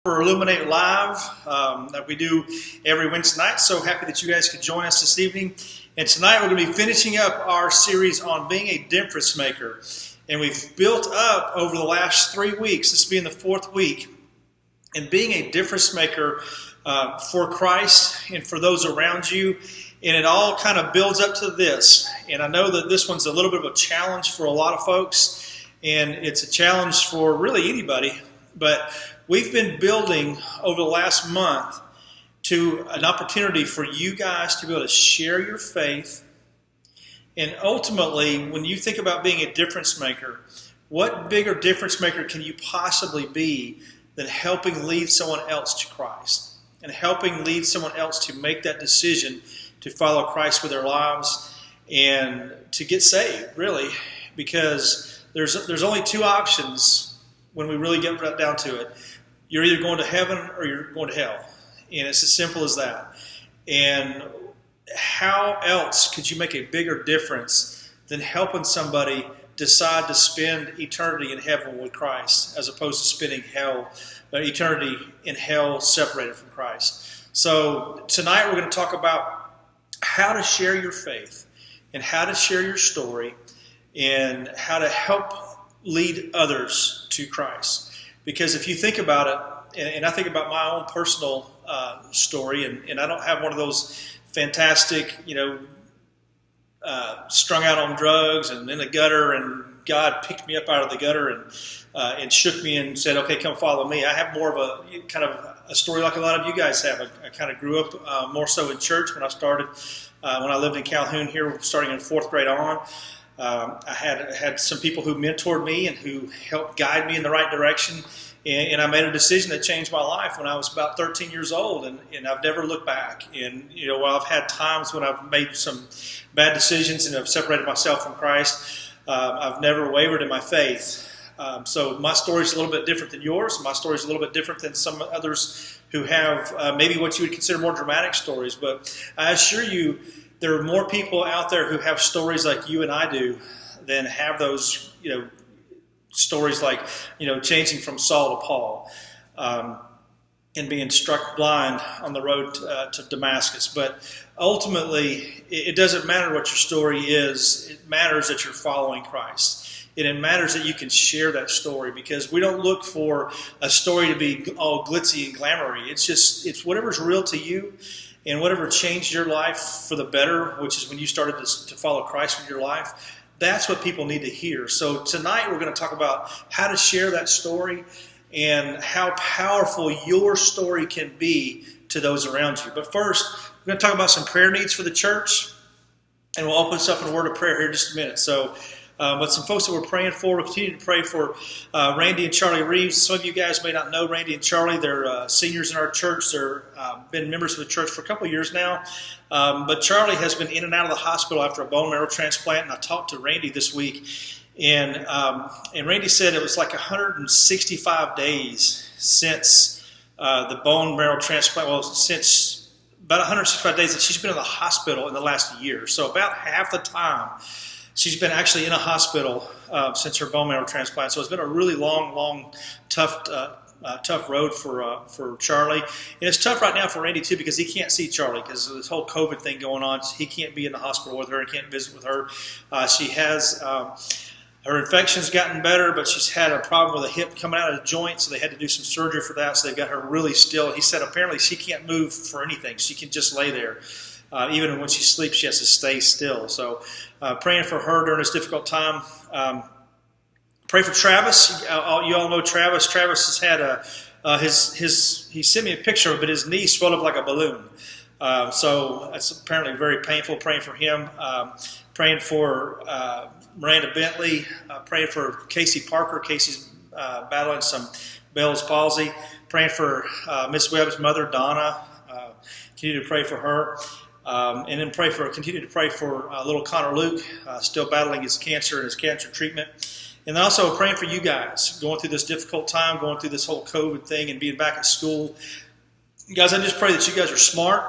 For Illumin8 Live that we do every Wednesday night. So happy that you guys could join us this evening. And tonight we're going to be finishing up our series on being a difference maker. And we've built up over the last 3 weeks, this being the 4th week, and being a difference maker for Christ and for those around you. And it all kind of builds up to this. And I know that this one's a little bit of a challenge for a lot of folks. And it's a challenge for really anybody. But we've been building over the last month to an opportunity for you guys to be able to share your faith. And ultimately, when you think about being a difference maker, what bigger difference maker can you possibly be than helping lead someone else to Christ and helping lead someone else to make that decision to follow Christ with their lives and to get saved, really? Because there's only two options when we really get right down to it. You're either going to heaven or you're going to hell. And it's as simple as that. And how else could you make a bigger difference than helping somebody decide to spend eternity in heaven with Christ as opposed to spending eternity in hell separated from Christ? So tonight we're going to talk about how to share your faith and how to share your story and how to help lead others to Christ. Because if you think about it, and I think about my own personal story, and I don't have one of those fantastic, strung out on drugs and in the gutter, and God picked me up out of the gutter and shook me and said, okay, come follow me. I have more of a kind of a story like a lot of you guys have. I kind of grew up more so in church when I started, when I lived in Calhoun here, starting in 4th grade on. I had some people who mentored me and who helped guide me in the right direction. And I made a decision that changed my life when I was about 13 years old, and I've never looked back. And, while I've had times when I've made some bad decisions and have separated myself from Christ, I've never wavered in my faith. So my story is a little bit different than yours. My story is a little bit different than some others who have maybe what you would consider more dramatic stories. But I assure you, there are more people out there who have stories like you and I do than have those, stories like, changing from Saul to Paul and being struck blind on the road to Damascus. But ultimately, it doesn't matter what your story is. It matters that you're following Christ. And it matters that you can share that story, because we don't look for a story to be all glitzy and glamoury. It's whatever's real to you. And whatever changed your life for the better, which is when you started to follow Christ with your life, that's what people need to hear. So tonight we're going to talk about how to share that story and how powerful your story can be to those around you. But first, we're going to talk about some prayer needs for the church, and we'll open this up in a word of prayer here in just a minute. So, but some folks that we're praying for, we'll continue to pray for Randy and Charlie Reeves. Some of you guys may not know Randy and Charlie. They're seniors in our church. They're been members of the church for a couple of years now. But Charlie has been in and out of the hospital after a bone marrow transplant, and I talked to Randy this week. And Randy said it was like 165 days since the bone marrow transplant. Well, since about 165 days that she's been in the hospital in the last year. So about half the time she's been actually in a hospital since her bone marrow transplant. So it's been a really long, tough road for Charlie. And it's tough right now for Randy, too, because he can't see Charlie because of this whole COVID thing going on. He can't be in the hospital with her. He can't visit with her. She has her infection's gotten better, but she's had a problem with a hip coming out of the joint, so they had to do some surgery for that. So they've got her really still. He said apparently she can't move for anything. She can just lay there. Even when she sleeps, she has to stay still. So praying for her during this difficult time. Pray for Travis. You all know Travis. Travis has had he sent me a picture, but his knee swelled up like a balloon. So that's apparently very painful. Praying for him. Praying for Miranda Bentley. Praying for Casey Parker. Casey's battling some Bell's palsy. Praying for Miss Webb's mother, Donna. Continue to pray for her. And then continue to pray for little Connor Luke, still battling his cancer and his cancer treatment. And then also praying for you guys going through this difficult time, going through this whole COVID thing and being back at school. Guys, I just pray that you guys are smart.